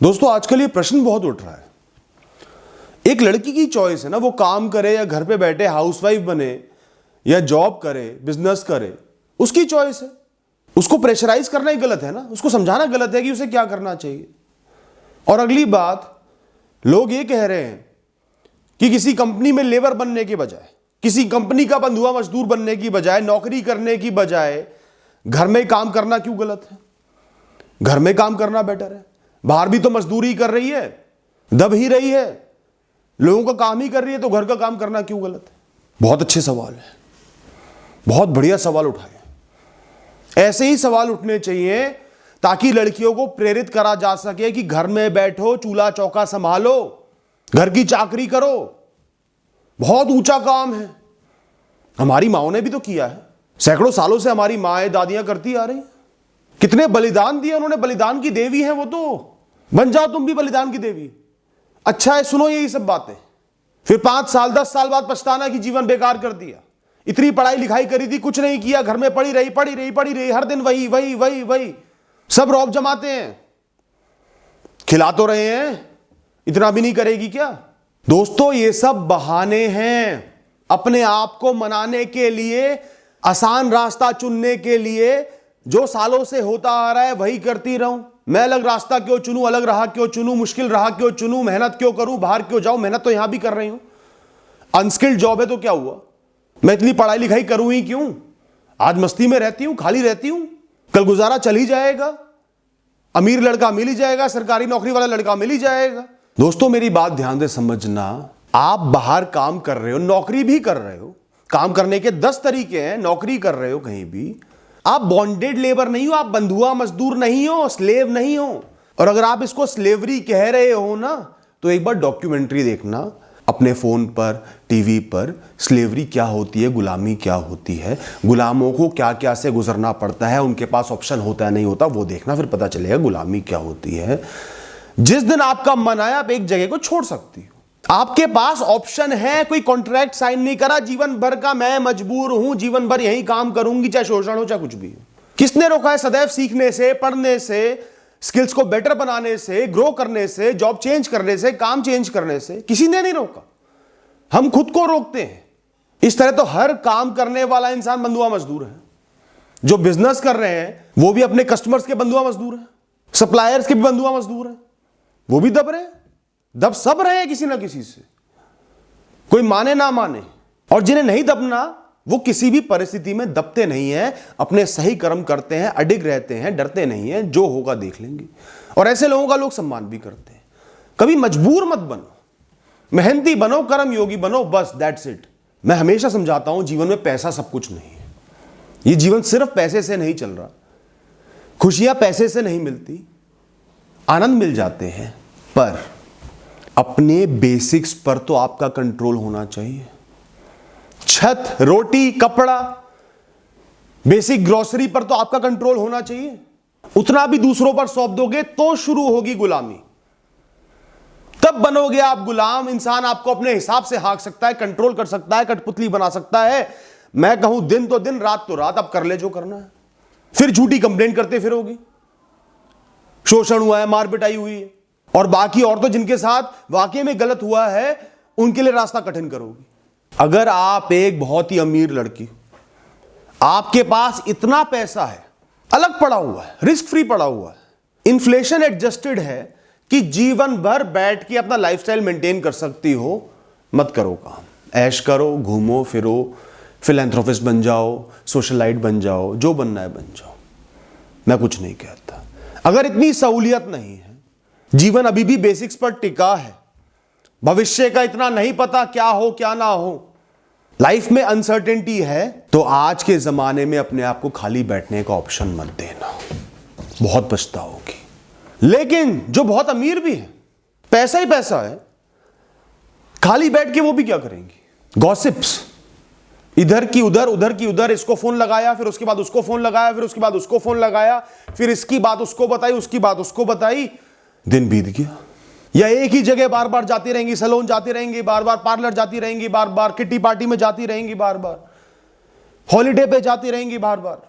दोस्तों आजकल ये प्रश्न बहुत उठ रहा है, एक लड़की की चॉइस है ना, वो काम करे या घर पे बैठे हाउसवाइफ बने या जॉब करे, बिजनेस करे, उसकी चॉइस है। उसको प्रेशराइज करना ही गलत है ना, उसको समझाना गलत है कि उसे क्या करना चाहिए। और अगली बात, लोग ये कह रहे हैं कि किसी कंपनी में लेबर बनने के बजाय, किसी कंपनी का बंधुआ मजदूर बनने की बजाय, नौकरी करने की बजाय घर में काम करना क्यों गलत है? घर में काम करना बेटर है। बाहर भी तो मजदूरी कर रही है, दब ही रही है, लोगों का काम ही कर रही है, तो घर का काम करना क्यों गलत है? बहुत अच्छे सवाल है, बहुत बढ़िया सवाल उठाए। ऐसे ही सवाल उठने चाहिए ताकि लड़कियों को प्रेरित करा जा सके कि घर में बैठो, चूल्हा चौका संभालो, घर की चाकरी करो, बहुत ऊंचा काम है। हमारी माओ ने भी तो किया है, सैकड़ों सालों से हमारी माएं दादियां करती आ रही हैं। कितने बलिदान दिए उन्होंने, बलिदान की देवी है वो तो। बन जाओ तुम भी बलिदान की देवी। अच्छा है, सुनो यही सब बातें, फिर 5 साल 10 साल बाद पछताना कि जीवन बेकार कर दिया। इतनी पढ़ाई लिखाई करी थी, कुछ नहीं किया, घर में पड़ी रही, हर दिन वही वही वही वही, सब रौब जमाते हैं। खिला तो रहे हैं, इतना भी नहीं करेगी क्या? दोस्तों ये सब बहाने हैं, अपने आप को मनाने के लिए, आसान रास्ता चुनने के लिए। जो सालों से होता आ रहा है वही करती रहूं, मैं अलग रास्ता क्यों चुनूं, अलग राह क्यों चुनूं, मुश्किल राह क्यों चुनूं, मेहनत क्यों करूं, बाहर क्यों जाऊं? मेहनत तो यहां भी कर रही हूं, अनस्किल्ड जॉब है तो क्या हुआ? मैं इतनी पढ़ाई लिखाई करूं ही क्यों? आज मस्ती में रहती हूं, खाली रहती हूं, कल गुजारा चल ही जाएगा, अमीर लड़का मिल ही जाएगा, सरकारी नौकरी वाला लड़का मिल ही जाएगा। दोस्तों मेरी बात ध्यान से समझना, आप बाहर काम कर रहे हो, नौकरी भी कर रहे हो, काम करने के 10 तरीके हैं, नौकरी कर रहे हो कहीं भी, आप बॉन्डेड लेबर नहीं हो, आप बंधुआ मजदूर नहीं हो, स्लेव नहीं हो। और अगर आप इसको स्लेवरी कह रहे हो ना, तो एक बार डॉक्यूमेंट्री देखना अपने फोन पर, टीवी पर, स्लेवरी क्या होती है, गुलामी क्या होती है, गुलामों को क्या क्या से गुजरना पड़ता है, उनके पास ऑप्शन होता है नहीं होता, वो देखना, फिर पता चलेगा गुलामी क्या होती है। जिस दिन आपका मन आया आप एक जगह को छोड़ सकती हो, आपके पास ऑप्शन है, कोई कॉन्ट्रैक्ट साइन नहीं करा जीवन भर का, मैं मजबूर हूं जीवन भर यही काम करूंगी, चाहे शोषण हो चाहे कुछ भी हो। किसने रोका है सदैव सीखने से, पढ़ने से, स्किल्स को बेटर बनाने से, ग्रो करने से, जॉब चेंज करने से, काम चेंज करने से? किसी ने नहीं रोका, हम खुद को रोकते हैं। इस तरह तो हर काम करने वाला इंसान बंधुआ मजदूर है। जो बिजनेस कर रहे हैं वो भी अपने कस्टमर्स के बंधुआ मजदूर हैं, सप्लायर्स के भी बंधुआ मजदूर हैं, वो भी दब रहे हैं, दब सब रहे हैं किसी ना किसी से, कोई माने ना माने। और जिन्हें नहीं दबना वो किसी भी परिस्थिति में दबते नहीं हैं, अपने सही कर्म करते हैं, अडिग रहते हैं, डरते नहीं हैं, जो होगा देख लेंगे। और ऐसे लोगों का लोग सम्मान भी करते हैं। कभी मजबूर मत बनो, मेहनती बनो, कर्म योगी बनो, बस दैट्स इट। मैं हमेशा समझाता हूं जीवन में पैसा सब कुछ नहीं है, ये जीवन सिर्फ पैसे से नहीं चल रहा, खुशियां पैसे से नहीं मिलती, आनंद मिल जाते हैं, पर अपने बेसिक्स पर तो आपका कंट्रोल होना चाहिए। छत, रोटी, कपड़ा, बेसिक ग्रोसरी पर तो आपका कंट्रोल होना चाहिए। उतना भी दूसरों पर सौंप दोगे तो शुरू होगी गुलामी, तब बनोगे आप गुलाम। इंसान आपको अपने हिसाब से हाँक सकता है, कंट्रोल कर सकता है, कठपुतली बना सकता है। मैं कहूं दिन तो दिन, रात तो रात, अब कर ले जो करना है। फिर झूठी कंप्लेंट करते फिरोगी, शोषण हुआ है, मार पिटाई हुई है, और बाकी औरतों जिनके साथ वाकई में गलत हुआ है उनके लिए रास्ता कठिन करोगी। अगर आप एक बहुत ही अमीर लड़की, आपके पास इतना पैसा है, अलग पड़ा हुआ है, रिस्क फ्री पड़ा हुआ है, इन्फ्लेशन एडजस्टेड है कि जीवन भर बैठ के अपना लाइफस्टाइल मेंटेन कर सकती हो, मत करो काम, ऐश करो, घूमो फिरो, फिलैंथ्रोपिस्ट बन जाओ, सोशलाइट बन जाओ, जो बनना है बन जाओ, मैं कुछ नहीं कहता। अगर इतनी सहूलियत नहीं है, जीवन अभी भी बेसिक्स पर टिका है, भविष्य का इतना नहीं पता क्या हो क्या ना हो, लाइफ में अनसर्टेनिटी है, तो आज के जमाने में अपने आप को खाली बैठने का ऑप्शन मत देना, बहुत पछताओगी। लेकिन जो बहुत अमीर भी है, पैसा ही पैसा है, खाली बैठ के वो भी क्या करेंगी? गॉसिप्स, इधर की उधर, उधर की उधर, इसको फोन लगाया, फिर उसके बाद उसको फोन लगाया, फिर उसके बाद उसको फोन लगाया, फिर इसकी बात उसको बताई, उसकी बात उसको बताई, दिन बीत गया। या एक ही जगह बार बार जाती रहेंगी, सैलून जाती रहेंगी, बार बार पार्लर जाती रहेंगी, बार बार किट्टी पार्टी में जाती रहेंगी, बार बार हॉलिडे पे जाती रहेंगी, बार बार।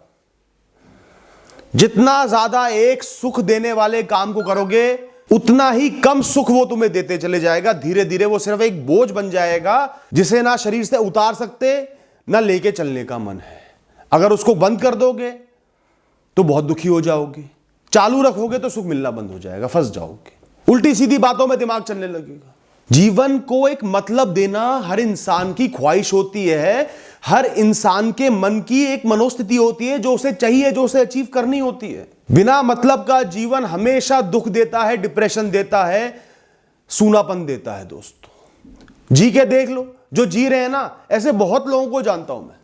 जितना ज्यादा एक सुख देने वाले काम को करोगे उतना ही कम सुख वो तुम्हें देते चले जाएगा। धीरे धीरे वो सिर्फ एक बोझ बन जाएगा जिसे ना शरीर से उतार सकते ना लेके चलने का मन है। अगर उसको बंद कर दोगे तो बहुत दुखी हो जाओगे, चालू रखोगे तो सुख मिलना बंद हो जाएगा, फंस जाओगे, उल्टी सीधी बातों में दिमाग चलने लगेगा। जीवन को एक मतलब देना हर इंसान की ख्वाहिश होती है, हर इंसान के मन की एक मनोस्थिति होती है जो उसे चाहिए, जो उसे अचीव करनी होती है। बिना मतलब का जीवन हमेशा दुख देता है, डिप्रेशन देता है, सूनापन देता है। दोस्तों जी के देख लो, जो जी रहे हैं ना, ऐसे बहुत लोगों को जानता हूं मैं।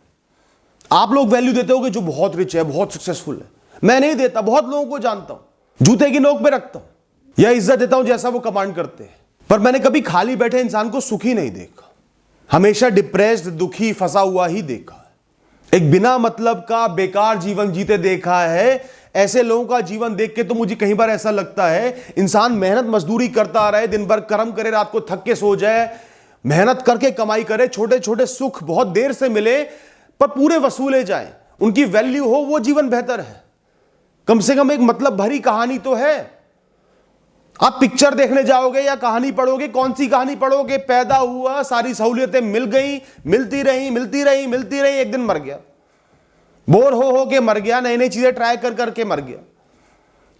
आप लोग वैल्यू देते होगे जो बहुत रिच है, बहुत सक्सेसफुल है, मैं नहीं देता। बहुत लोगों को जानता हूं, जूते की नोक पे रखता हूं या इज्जत देता हूं जैसा वो कमांड करते हैं, पर मैंने कभी खाली बैठे इंसान को सुखी नहीं देखा, हमेशा डिप्रेस्ड, दुखी, फंसा हुआ ही देखा है। एक बिना मतलब का बेकार जीवन जीते देखा है। ऐसे लोगों का जीवन देख के तो मुझे कई बार ऐसा लगता है इंसान मेहनत मजदूरी करता रहे, दिन भर कर्म करे, रात को थक के सो जाए, मेहनत करके कमाई करे, छोटे छोटे सुख बहुत देर से मिले पर पूरे वसूले जाएं, उनकी वैल्यू हो, वो जीवन बेहतर है। कम से कम एक मतलब भरी कहानी तो है। आप पिक्चर देखने जाओगे या कहानी पढ़ोगे, कौन सी कहानी पढ़ोगे? पैदा हुआ, सारी सहूलियतें मिल गई, मिलती रही, एक दिन मर गया, बोर हो के मर गया, नई नई चीजें ट्राई कर करके मर गया।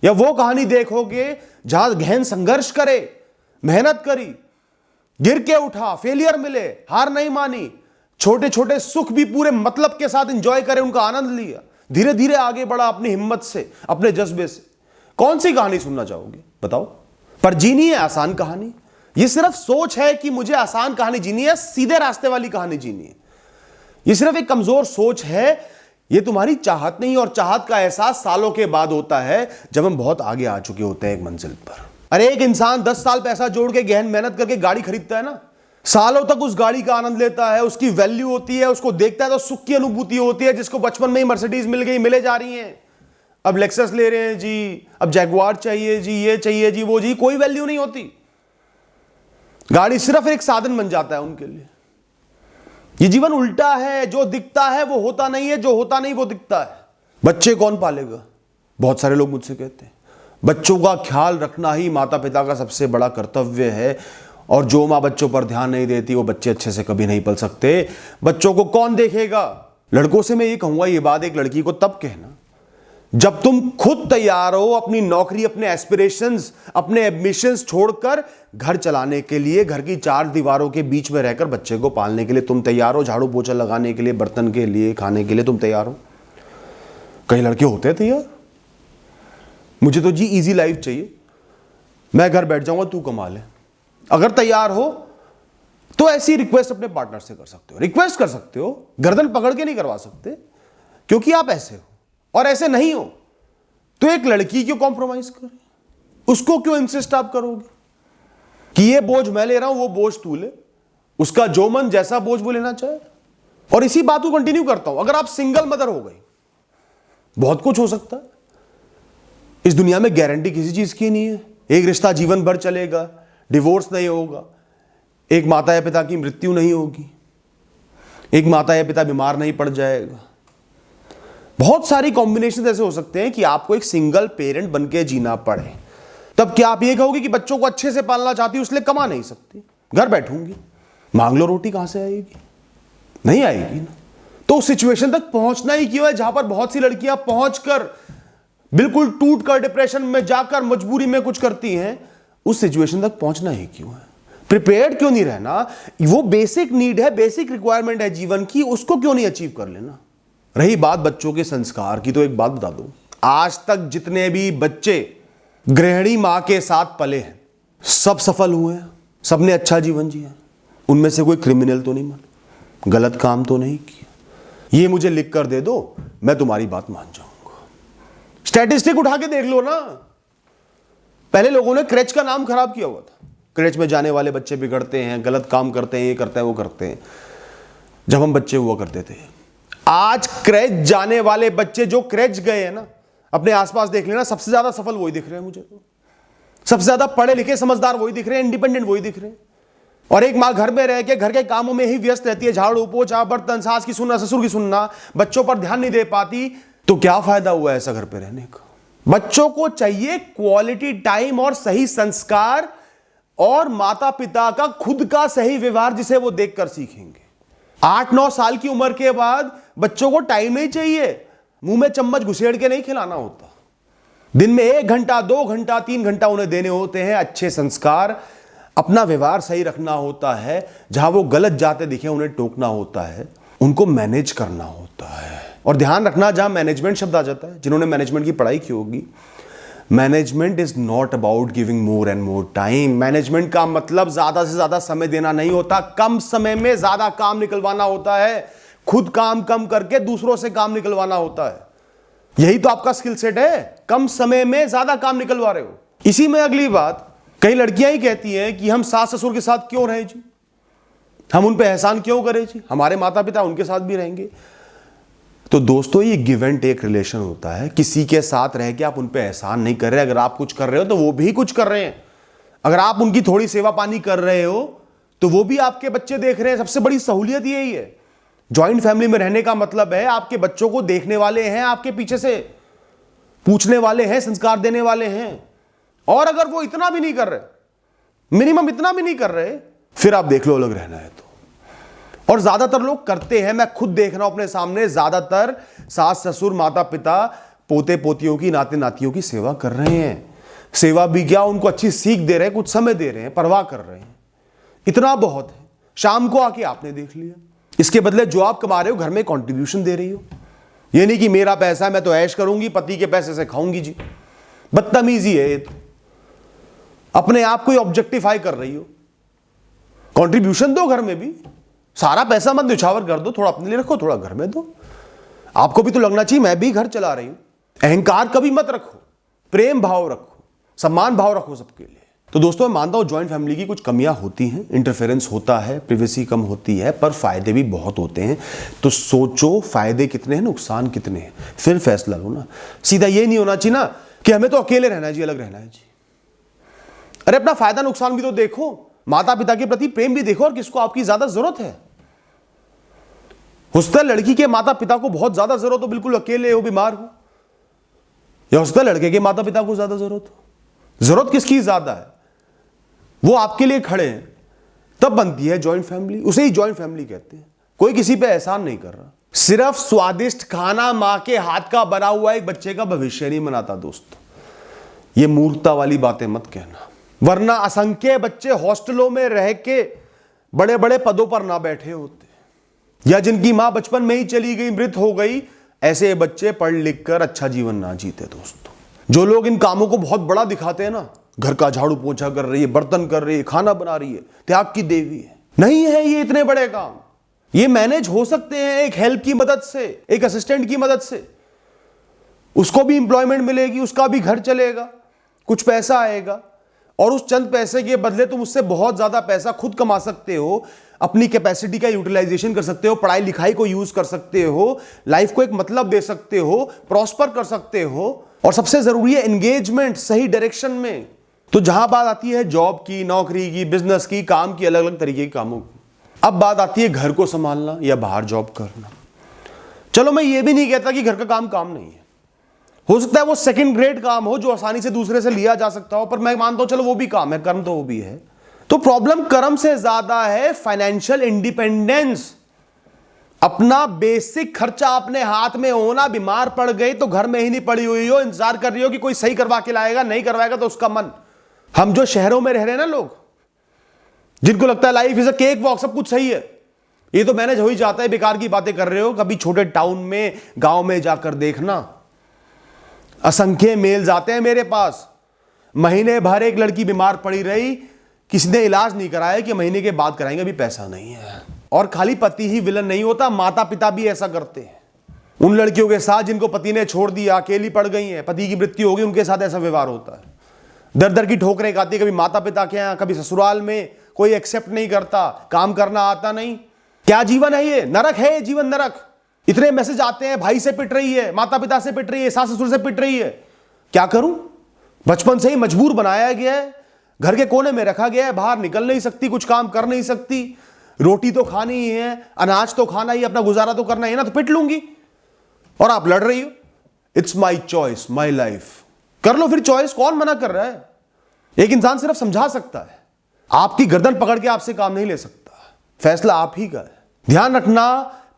या वो कहानी देखोगे जहां गहन संघर्ष करे, मेहनत करी, गिर के उठा, फेलियर मिले, हार नहीं मानी, छोटे छोटे सुख भी पूरे मतलब के साथ एंजॉय करे, उनका आनंद लिया, धीरे धीरे आगे बढ़ा अपनी हिम्मत से, अपने जज्बे से। कौन सी कहानी सुनना चाहोगे बताओ? पर जीनी है आसान कहानी। ये सिर्फ सोच है कि मुझे आसान कहानी जीनी है, सीधे रास्ते वाली कहानी जीनी है। ये सिर्फ एक कमजोर सोच है। ये तुम्हारी चाहत नहीं, और चाहत का एहसास सालों के बाद होता है जब हम बहुत आगे आ चुके होते हैं एक मंजिल पर। अरे एक इंसान 10 साल पैसा जोड़ के गहन मेहनत करके गाड़ी खरीदता है ना, सालों तक उस गाड़ी का आनंद लेता है, उसकी वैल्यू होती है, उसको देखता है तो सुख की अनुभूति होती है। जिसको बचपन में ही मर्सिडीज मिल गई, मिले जा रही है, अब लेक्सस ले रहे हैं जी, अब जैगुआर चाहिए जी, ये चाहिए जी, वो जी, कोई वैल्यू नहीं होती। गाड़ी सिर्फ एक साधन बन जाता है उनके लिए। ये जीवन उल्टा है, जो दिखता है वो होता नहीं है, जो होता नहीं वो दिखता है। बच्चे कौन पालेगा? बहुत सारे लोग मुझसे कहते हैं बच्चों का ख्याल रखना ही माता पिता का सबसे बड़ा कर्तव्य है, और जो माँ बच्चों पर ध्यान नहीं देती वो बच्चे अच्छे से कभी नहीं पल सकते। बच्चों को कौन देखेगा? लड़कों से मैं ये कहूंगा, ये बात एक लड़की को तब कहना जब तुम खुद तैयार हो अपनी नौकरी, अपने एस्पिरेशंस, अपने एम्बिशंस छोड़कर घर चलाने के लिए, घर की 4 दीवारों के बीच में रहकर बच्चे को पालने के लिए तुम तैयार हो, झाड़ू पोछा लगाने के लिए, बर्तन के लिए, खाने के लिए तुम तैयार हो। कई लड़के होते हैं तैयार, मुझे तो जी इजी लाइफ चाहिए, मैं घर बैठ जाऊंगा, तू कमा ले। अगर तैयार हो तो ऐसी रिक्वेस्ट अपने पार्टनर से कर सकते हो, रिक्वेस्ट कर सकते हो, गर्दन पकड़ के नहीं करवा सकते, क्योंकि आप ऐसे हो और ऐसे नहीं हो। तो एक लड़की क्यों कॉम्प्रोमाइज करे? उसको क्यों इंसिस्ट आप करोगे कि ये बोझ मैं ले रहा हूं, वो बोझ तू ले? उसका जो मन जैसा बोझ वो लेना चाहे। और इसी बात को कंटिन्यू करता हूं, अगर आप सिंगल मदर हो गई, बहुत कुछ हो सकता है। इस दुनिया में गारंटी किसी चीज की नहीं है। एक रिश्ता जीवन भर चलेगा, डिवोर्स नहीं होगा, एक माता या पिता की मृत्यु नहीं होगी, एक माता या पिता बीमार नहीं पड़ जाएगा। बहुत सारी कॉम्बिनेशन ऐसे हो सकते हैं कि आपको एक सिंगल पेरेंट बनके जीना पड़े। तब क्या आप ये कहोगे कि बच्चों को अच्छे से पालना चाहती हूं इसलिए कमा नहीं सकती, घर बैठूंगी, मांग लो रोटी, कहां से आएगी? नहीं आएगी ना। तो उस सिचुएशन तक पहुंचना ही क्यों है जहां पर बहुत सी लड़कियां पहुंचकर बिल्कुल टूट कर डिप्रेशन में जाकर मजबूरी में कुछ करती हैं? उस सिचुएशन तक पहुंचना ही क्यों है? प्रिपेयर्ड क्यों नहीं रहना? वो बेसिक नीड है, बेसिक रिक्वायरमेंट है जीवन की, उसको क्यों नहीं अचीव कर लेना? रही बात बच्चों के संस्कार की, तो एक बात बता दूं, आज तक जितने भी बच्चे गृहिणी मां के साथ पले हैं, सब सफल हुए हैं, सबने अच्छा जीवन जिया, उनमें से कोई क्रिमिनल तो नहीं बना, गलत काम तो नहीं किया। ये मुझे लिख कर दे दो, मैं तुम्हारी बात मान जाऊंगा। स्टैटिस्टिक उठा के देख लो ना। पहले लोगों ने क्रेच का नाम खराब किया हुआ था, क्रेच में जाने वाले बच्चे बिगड़ते हैं, गलत काम करते हैं, ये करते हैं, वो करते हैं, जब हम बच्चे हुआ करते थे। आज क्रेच जाने वाले बच्चे जो क्रेच गए हैं ना, अपने आसपास देख लेना, सबसे ज्यादा सफल वही दिख रहे हैं मुझे तो। सबसे ज्यादा पढ़े लिखे समझदार वही दिख रहे हैं, इंडिपेंडेंट वही दिख रहे हैं। और एक माँ घर में रह के घर के कामों में ही व्यस्त रहती है, झाड़ू पोछा, बर्तन, सास की सुनना, ससुर की सुनना, बच्चों पर ध्यान नहीं दे पाती। तो क्या फायदा हुआ ऐसा घर पे रहने का? बच्चों को चाहिए क्वालिटी टाइम और सही संस्कार और माता पिता का खुद का सही व्यवहार जिसे वो देखकर सीखेंगे। 8-9 साल की उम्र के बाद बच्चों को टाइम नहीं चाहिए, मुंह में चम्मच घुसेड़ के नहीं खिलाना होता। दिन में 1 घंटा 2 घंटा 3 घंटा उन्हें देने होते हैं अच्छे संस्कार, अपना व्यवहार सही रखना होता है, जहां वो गलत जाते दिखे उन्हें टोकना होता है, उनको मैनेज करना होता है। और ध्यान रखना, जहां मैनेजमेंट शब्द आ जाता है, जिन्होंने मैनेजमेंट की पढ़ाई की होगी, management is not about giving more and more time. Management का मतलब ज्यादा से ज्यादा समय देना नहीं होता, कम समय में ज्यादा काम निकलवाना होता है, खुद काम कम करके दूसरों से काम निकलवाना होता है। यही तो आपका स्किल सेट है, कम समय में ज्यादा काम निकलवा रहे हो। इसी में अगली बात, कई लड़कियां ही कहती हैं कि हम सास ससुर के साथ क्यों रहें जी, हम उन पे एहसान क्यों करें जी, हमारे माता पिता उनके साथ भी रहेंगे। तो दोस्तों, ये गिव एंड टेक रिलेशन होता है। किसी के साथ रह के आप उन पे एहसान नहीं कर रहे, अगर आप कुछ कर रहे हो तो वो भी कुछ कर रहे हैं। अगर आप उनकी थोड़ी सेवा पानी कर रहे हो तो वो भी आपके बच्चे देख रहे हैं। सबसे बड़ी सहूलियत यही है। जॉइंट फैमिली में रहने का मतलब है आपके बच्चों को देखने वाले हैं, आपके पीछे से पूछने वाले हैं, संस्कार देने वाले हैं। और अगर वो इतना भी नहीं कर रहे, मिनिमम इतना भी नहीं कर रहे, फिर आप देख लो अलग रहना है तो। और ज्यादातर लोग करते हैं, मैं खुद देख रहा हूं अपने सामने, ज्यादातर सास ससुर माता पिता पोते पोतियों की, नाते नातियों की सेवा कर रहे हैं। सेवा भी क्या, उनको अच्छी सीख दे रहे हैं, कुछ समय दे रहे हैं, परवाह कर रहे हैं। इतना बहुत है। शाम को आके आपने देख लिया, इसके बदले जो आप कमा रहे हो घर में कंट्रीब्यूशन दे रही हो। ये नहीं कि मेरा पैसा है मैं तो ऐश करूंगी, पति के पैसे से खाऊंगी जी, बदतमीजी है ये तो। अपने आप को ऑब्जेक्टिफाई कर रही हो। कंट्रीब्यूशन दो घर में भी, सारा पैसा मत न्यौछावर कर दो, थोड़ा अपने लिए रखो, थोड़ा घर में दो। आपको भी तो लगना चाहिए मैं भी घर चला रही हूं। अहंकार कभी मत रखो, प्रेम भाव रखो, सम्मान भाव रखो सबके लिए। तो दोस्तों, मैं मानता हूं ज्वाइंट फैमिली की कुछ कमियां होती हैं, इंटरफेरेंस होता है, प्रिवेसी कम होती है, पर फायदे भी बहुत होते हैं। तो सोचो फायदे कितने हैं, नुकसान कितने हैं, फिर फैसला लो ना। सीधा ये नहीं होना चाहिए ना कि हमें तो अकेले रहना है जी, अलग रहना है जी। अरे अपना फायदा नुकसान भी तो देखो, माता पिता के प्रति प्रेम भी देखो, और किसको आपकी ज्यादा जरूरत है। हो सकता है लड़की के माता पिता को बहुत ज्यादा जरूरत हो, बिल्कुल अकेले हो, बीमार हो, या हो सकता है लड़के के माता पिता को ज्यादा जरूरत हो। जरूरत किसकी ज्यादा है, वो आपके लिए खड़े हैं, तब बनती है जॉइंट फैमिली। उसे ही जॉइंट फैमिली कहते हैं। कोई किसी पे एहसान नहीं कर रहा। सिर्फ स्वादिष्ट खाना मां के हाथ का बना हुआ एक बच्चे का भविष्य नहीं बनाता दोस्तों। ये मूर्खता वाली बातें मत कहना, वरना असंख्य बच्चे हॉस्टलों में रह के बड़े बड़े पदों पर ना बैठे होते, या जिनकी मां बचपन में ही चली गई, मृत हो गई, ऐसे बच्चे पढ़ लिख कर अच्छा जीवन ना जीते दोस्तों। जो लोग इन कामों को बहुत बड़ा दिखाते हैं ना, घर का झाड़ू पोछा कर रही है, बर्तन कर रही है, खाना बना रही है, त्याग की देवी है, नहीं है ये इतने बड़े काम। ये मैनेज हो सकते हैं एक हेल्प की मदद से, एक असिस्टेंट की मदद से। उसको भी इंप्लॉयमेंट मिलेगी, उसका भी घर चलेगा, कुछ पैसा आएगा, और उस चंद पैसे के बदले तुम उससे बहुत ज्यादा पैसा खुद कमा सकते हो, अपनी कैपेसिटी का यूटिलाइजेशन कर सकते हो, पढ़ाई लिखाई को यूज कर सकते हो, लाइफ को एक मतलब दे सकते हो, प्रॉस्पर कर सकते हो, और सबसे जरूरी है एंगेजमेंट सही डायरेक्शन में। तो जहां बात आती है जॉब की, नौकरी की, बिजनेस की, काम की, अलग अलग तरीके के कामों की, अब बात आती है घर को संभालना या बाहर जॉब करना। चलो मैं ये भी नहीं कहता कि घर का काम नहीं है, हो सकता है वो सेकंड ग्रेड काम हो जो आसानी से दूसरे से लिया जा सकता हो, पर मैं मानता हूं चलो वो भी काम है, कर्म तो वो भी है। तो प्रॉब्लम कर्म से ज्यादा है फाइनेंशियल इंडिपेंडेंस। अपना बेसिक खर्चा अपने हाथ में होना। बीमार पड़ गई तो घर में ही नहीं पड़ी हुई हो, इंतजार कर रही हो कि कोई सही करवा के लाएगा, नहीं करवाएगा तो उसका मन। हम जो शहरों में रह रहे हैं ना लोग, जिनको लगता है life is a cake walk, सब कुछ सही है, ये तो मैनेज हो ही जाता है, बेकार की बातें कर रहे हो। कभी छोटे टाउन में, गांव में जाकर देखना, असंख्य मेल्स आते हैं मेरे पास। महीने भर एक लड़की बीमार पड़ी रही, किसी ने इलाज नहीं कराया कि महीने के बाद कराएंगे, अभी पैसा नहीं है। और खाली पति ही विलन नहीं होता, माता पिता भी ऐसा करते हैं। उन लड़कियों के साथ जिनको पति ने छोड़ दिया, अकेली पड़ गई हैं, पति की मृत्यु हो गई, उनके साथ ऐसा व्यवहार होता है। दर दर की ठोकरें खाती, कभी माता पिता के यहां, कभी ससुराल में, कोई एक्सेप्ट नहीं करता, काम करना आता नहीं। क्या जीवन है ये, नरक है ये जीवन, नरक। इतने मैसेज आते हैं, भाई से पिट रही है, माता पिता से पिट रही है, सास ससुर से पिट रही है। क्या करूं, बचपन से ही मजबूर बनाया गया है, घर के कोने में रखा गया है, बाहर निकल नहीं सकती, कुछ काम कर नहीं सकती, रोटी तो खानी ही है, अनाज तो खाना ही, अपना गुजारा तो करना ही ना, तो पिट लूंगी। और आप लड़ रही हो, it's my choice, my life. कर लो फिर चॉइस, कौन मना कर रहा है? एक इंसान सिर्फ समझा सकता है, आपकी गर्दन पकड़ के आपसे काम नहीं ले सकता। फैसला आप ही का है। ध्यान रखना,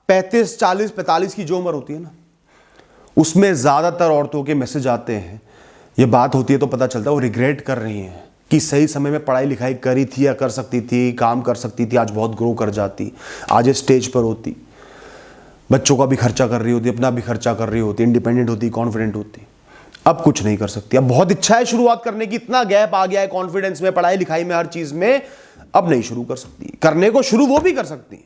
35, 40, 45 की जो उम्र होती है ना, उसमें ज्यादातर औरतों के मैसेज आते हैं, ये बात होती है तो पता चलता है वो रिग्रेट कर रही हैं कि सही समय में पढ़ाई लिखाई करी थी या कर सकती थी, काम कर सकती थी, आज बहुत ग्रो कर जाती, आज इस स्टेज पर होती, बच्चों का भी खर्चा कर रही होती, अपना भी खर्चा कर रही होती, इंडिपेंडेंट होती, कॉन्फिडेंट होती। अब कुछ नहीं कर सकती। अब बहुत इच्छा है शुरुआत करने की, इतना गैप आ गया है कॉन्फिडेंस में, पढ़ाई लिखाई में, हर चीज में, अब नहीं शुरू कर सकती। करने को शुरू वो भी कर सकती है,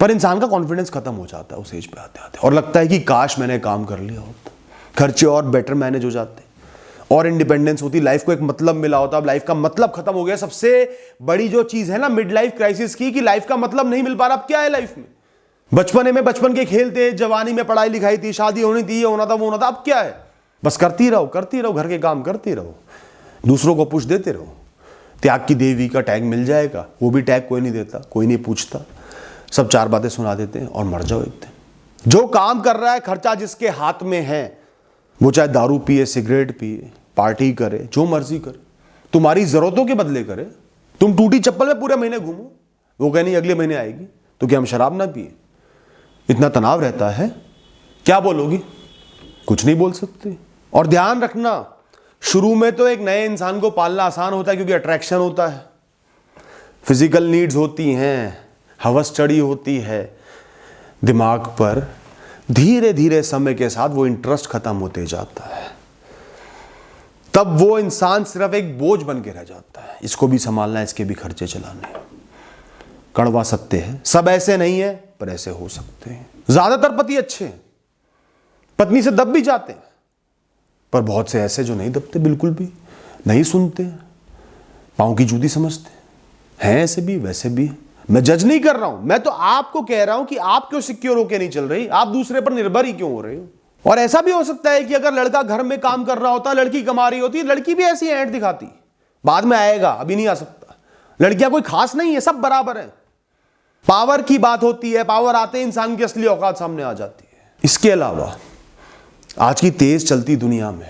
पर इंसान का कॉन्फिडेंस खत्म हो जाता है उस एज पे आते आते, और लगता है कि काश मैंने काम कर लिया होता, खर्चे और बेटर मैनेज हो जाते, और इंडिपेंडेंस होती, लाइफ को एक मतलब मिला होता। अब लाइफ का मतलब खत्म हो गया। सबसे बड़ी जो चीज है ना मिड लाइफ क्राइसिस की, कि लाइफ का मतलब नहीं मिल पा रहा। अब क्या है लाइफ में? बचपने में बचपन के खेल थे, जवानी में पढ़ाई लिखाई थी, शादी होनी थी, ये होना था, वो होना था। अब क्या है? बस करती रहो, घर के काम करती रहो, दूसरों को पुश देते रहो। त्याग की देवी का टैग मिल जाएगा, वो भी टैग कोई नहीं देता, कोई नहीं पूछता, सब 4 बातें सुना देते हैं और मर जाओ एक दिन। जो काम कर रहा है, खर्चा जिसके हाथ में है, वो चाहे दारू पिए, सिगरेट पिए, पार्टी करे, जो मर्जी करे, तुम्हारी जरूरतों के बदले करे। तुम टूटी चप्पल में पूरे महीने घूमो, वो कहे नहीं अगले महीने आएगी, तो क्या हम शराब ना पिए? इतना तनाव रहता है, क्या बोलोगी? कुछ नहीं बोल सकते। और ध्यान रखना, शुरू में तो एक नए इंसान को पालना आसान होता है, क्योंकि अट्रैक्शन होता है, फिजिकल नीड्स होती हैं, हवस चढ़ी होती है दिमाग पर। धीरे धीरे समय के साथ वो इंटरेस्ट खत्म होते जाता है, तब वो इंसान सिर्फ एक बोझ बन के रह जाता है। इसको भी संभालना है, इसके भी खर्चे चलाने हैं। कड़वा सत्य है, सब ऐसे नहीं है, पर ऐसे हो सकते हैं। ज्यादातर पति अच्छे हैं, पत्नी से दब भी जाते हैं, पर बहुत से ऐसे जो नहीं दबते, बिल्कुल भी नहीं सुनते, पांव की जूती समझते हैं। ऐसे भी वैसे भी। मैं जज नहीं कर रहा हूं, मैं तो आपको कह रहा हूं कि आप क्यों सिक्योर होकर नहीं चल रही, आप दूसरे पर निर्भर ही क्यों हो रहे हो। और ऐसा भी हो सकता है कि अगर लड़का घर में काम कर रहा होता, लड़की कमा रही होती, लड़की भी ऐसी ऐंठ दिखाती, बाद में आएगा, अभी नहीं आ सकता। लड़कियां कोई खास नहीं है, सब बराबर है। पावर की बात होती है, पावर आते ही इंसान की असली औकात सामने आ जाती है। इसके अलावा आज की तेज चलती दुनिया में,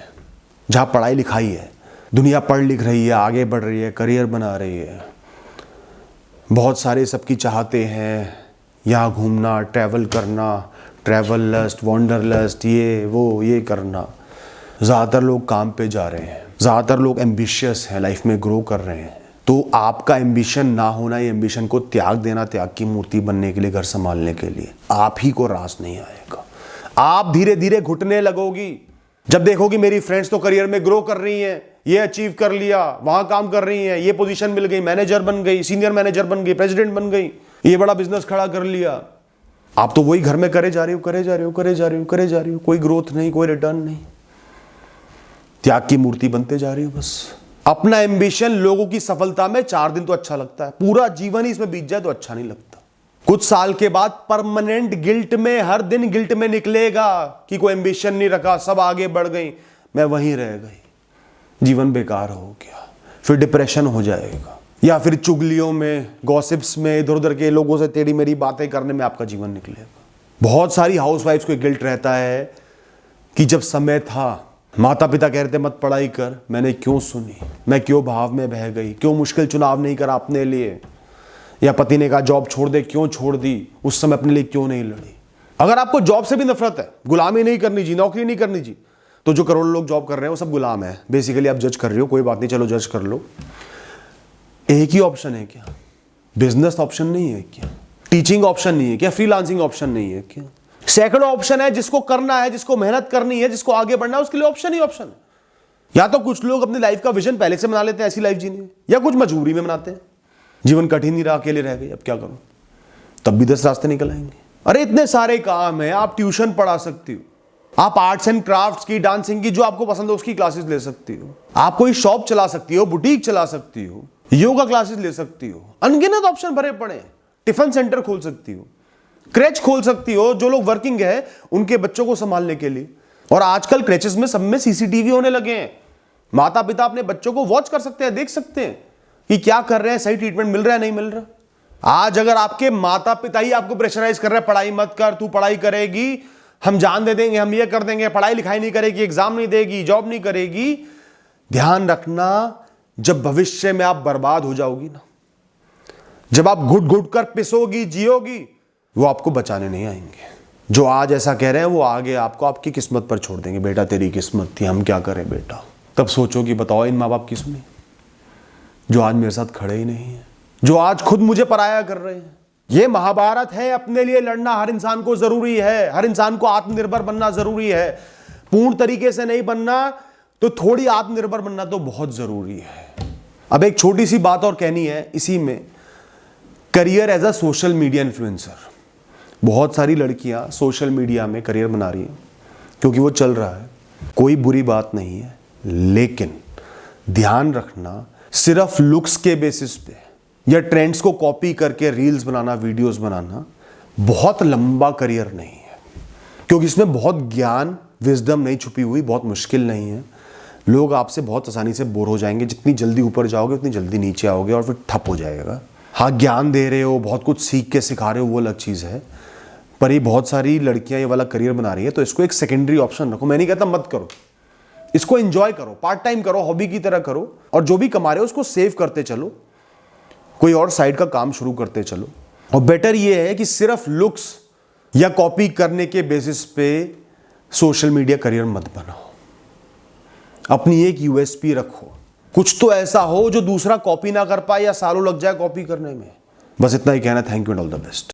जहां पढ़ाई लिखाई है, दुनिया पढ़ लिख रही है, आगे बढ़ रही है, करियर बना रही है, बहुत सारे सबकी चाहते हैं यहाँ घूमना, ट्रैवल करना, ट्रैवल लस्ट, वॉन्डर लस्ट, ये वो ये करना। ज़्यादातर लोग काम पे जा रहे हैं, ज़्यादातर लोग एम्बिशियस हैं, लाइफ में ग्रो कर रहे हैं। तो आपका एम्बिशन ना होना, ये एम्बिशन को त्याग देना, त्याग की मूर्ति बनने के लिए, घर संभालने के लिए, आप ही को रास नहीं आएगा। आप धीरे धीरे घुटने लगोगी जब देखोगी मेरी फ्रेंड्स तो करियर में ग्रो कर रही हैं, ये अचीव कर लिया, वहां काम कर रही हैं, ये पोजीशन मिल गई, मैनेजर बन गई, सीनियर मैनेजर बन गई, प्रेसिडेंट बन गई, ये बड़ा बिजनेस खड़ा कर लिया। आप तो वही घर में करे जा रही हो, कोई ग्रोथ नहीं, कोई रिटर्न नहीं, त्याग की मूर्ति बनते जा रही हो। बस अपना एम्बिशन लोगों की सफलता में 4 दिन तो अच्छा लगता है, पूरा जीवन ही इसमें बीत जाए तो अच्छा नहीं लगता। कुछ साल के बाद परमानेंट गिल्ट में, हर दिन गिल्ट में निकलेगा कि कोई एम्बिशन नहीं रखा, सब आगे बढ़ गई, मैं वहीं रह गई, जीवन बेकार हो गया। फिर डिप्रेशन हो जाएगा, या फिर चुगलियों में, गॉसिप्स में, इधर उधर के लोगों से टेढ़ी मेरी बातें करने में आपका जीवन निकलेगा। बहुत सारी हाउसवाइफ्स को गिल्ट रहता है कि जब समय था, माता पिता कह रहे थे मत पढ़ाई कर, मैंने क्यों सुनी, मैं क्यों भाव में बह गई, क्यों मुश्किल चुनाव नहीं करा अपने लिए, या पति ने कहा जॉब छोड़ दे, क्यों छोड़ दी, उस समय अपने लिए क्यों नहीं लड़ी। अगर आपको जॉब से भी नफरत है, गुलामी नहीं करनी जी, नौकरी नहीं करनी जी, तो जो करोड़ों लोग जॉब कर रहे हैं वो सब गुलाम है। बेसिकली आप जज कर रही हो, कोई बात नहीं, चलो जज कर लो। एक ही ऑप्शन है क्या? बिजनेस ऑप्शन नहीं है क्या? टीचिंग ऑप्शन नहीं है क्या? फ्रीलांसिंग ऑप्शन नहीं है क्या? सैकड़ों ऑप्शन है। जिसको करना है, जिसको मेहनत करनी है, जिसको आगे बढ़ना है, उसके लिए ऑप्शन ही ऑप्शन है। या तो कुछ लोग अपनी लाइफ का विजन पहले से बना लेते हैं ऐसी लाइफ जीनी है, या कुछ मजबूरी में बनाते हैं। जीवन कठिन ही रहा, अकेले रह गए, अब क्या करूं, तब भी 10 रास्ते निकल आएंगे। अरे इतने सारे काम है, आप ट्यूशन पढ़ा सकती हो, आप आर्ट्स एंड क्राफ्ट्स की, डांसिंग की, जो आपको पसंद है उसकी क्लासेस ले सकती हो, आप कोई शॉप चला सकती हो, बुटीक चला सकती हो, योगा क्लासेस ले सकती हो, अनगिनत ऑप्शन भरे पड़े। टिफिन सेंटर खोल सकती हो, क्रेच खोल सकती हो, जो लोग वर्किंग है उनके बच्चों को संभालने के लिए। और आजकल क्रेचेस में सब में सीसीटीवी होने लगे हैं, माता पिता अपने बच्चों को वॉच कर सकते हैं, देख सकते हैं कि क्या कर रहे हैं, सही ट्रीटमेंट मिल रहा है नहीं मिल रहा। आज अगर आपके माता पिता ही आपको प्रेशराइज कर रहे हैं, पढ़ाई मत कर, तू पढ़ाई करेगी हम जान दे देंगे, हम ये कर देंगे, पढ़ाई लिखाई नहीं करेगी, एग्जाम नहीं देगी, जॉब नहीं करेगी, ध्यान रखना, जब भविष्य में आप बर्बाद हो जाओगी ना, जब आप घुट घुट कर पिसोगी, जियोगी, वो आपको बचाने नहीं आएंगे। जो आज ऐसा कह रहे हैं वो आगे आपको आपकी किस्मत पर छोड़ देंगे। बेटा तेरी किस्मत थी, हम क्या करें बेटा। तब सोचोगी बताओ इन माँ बाप की सुनी, जो आज मेरे साथ खड़े ही नहीं है, जो आज खुद मुझे पराया कर रहे हैं। ये महाभारत है, अपने लिए लड़ना हर इंसान को जरूरी है। हर इंसान को आत्मनिर्भर बनना जरूरी है। पूर्ण तरीके से नहीं बनना तो थोड़ी आत्मनिर्भर बनना तो बहुत जरूरी है। अब एक छोटी सी बात और कहनी है इसी में, career as a social media influencer. बहुत सारी लड़कियां सोशल मीडिया में करियर बना रही हैं क्योंकि वो चल रहा है, कोई बुरी बात नहीं है। लेकिन ध्यान रखना, सिर्फ लुक्स के बेसिस पे या ट्रेंड्स को कॉपी करके रील्स बनाना, वीडियोस बनाना बहुत लंबा करियर नहीं है, क्योंकि इसमें बहुत ज्ञान, विजडम नहीं छुपी हुई, बहुत मुश्किल नहीं है। लोग आपसे बहुत आसानी से बोर हो जाएंगे। जितनी जल्दी ऊपर जाओगे उतनी जल्दी नीचे आओगे और फिर ठप हो जाएगा। हाँ, ज्ञान दे रहे हो, बहुत कुछ सीख के सिखा रहे हो, वो अलग चीज़ है। पर ये बहुत सारी लड़कियां ये वाला करियर बना रही है, तो इसको एक सेकेंडरी ऑप्शन रखो। मैं नहीं कहता मत करो, इसको एंजॉय करो, पार्ट टाइम करो, हॉबी की तरह करो, और जो भी कमा रहे हो उसको सेव करते चलो, कोई और साइड का काम शुरू करते चलो। और बेटर ये है कि सिर्फ लुक्स या कॉपी करने के बेसिस पे सोशल मीडिया करियर मत बनाओ। अपनी एक यूएसपी रखो, कुछ तो ऐसा हो जो दूसरा कॉपी ना कर पाए या सालों लग जाए कॉपी करने में। बस इतना ही कहना। Thank you and all the best.